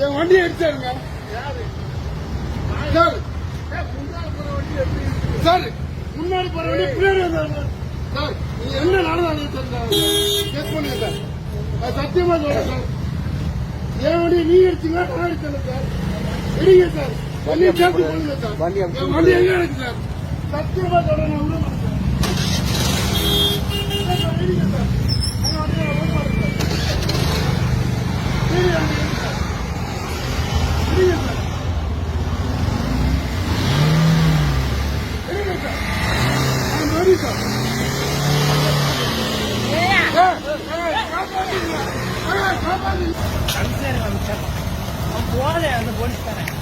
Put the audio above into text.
என் வண்டியை அடிச்சாருங்க sir. Sir முன்னாடி போற வண்டி பின்னாடி வந்தாருங்க சார். நீங்க என்ன நடந்தாலும் கேஸ் பண்ணுங்க சார். அது சத்தியமா சொல்றேன் சார். என் வண்டியை நீ அடிச்சீங்க நான் அடிச்சல சார். எடுங்க சார். வண்டியை சேர்த்து பண்ணுங்க சார். என் வண்டி எங்க இருக்கு சார்? சத்தியமா சொல்றேன் நான் உள்ள மாட்டேன் சார். எடுங்க சார். என் வண்டியை உள்ள மாட்டேன் சார். போதே அந்த போலீஸ்காரன்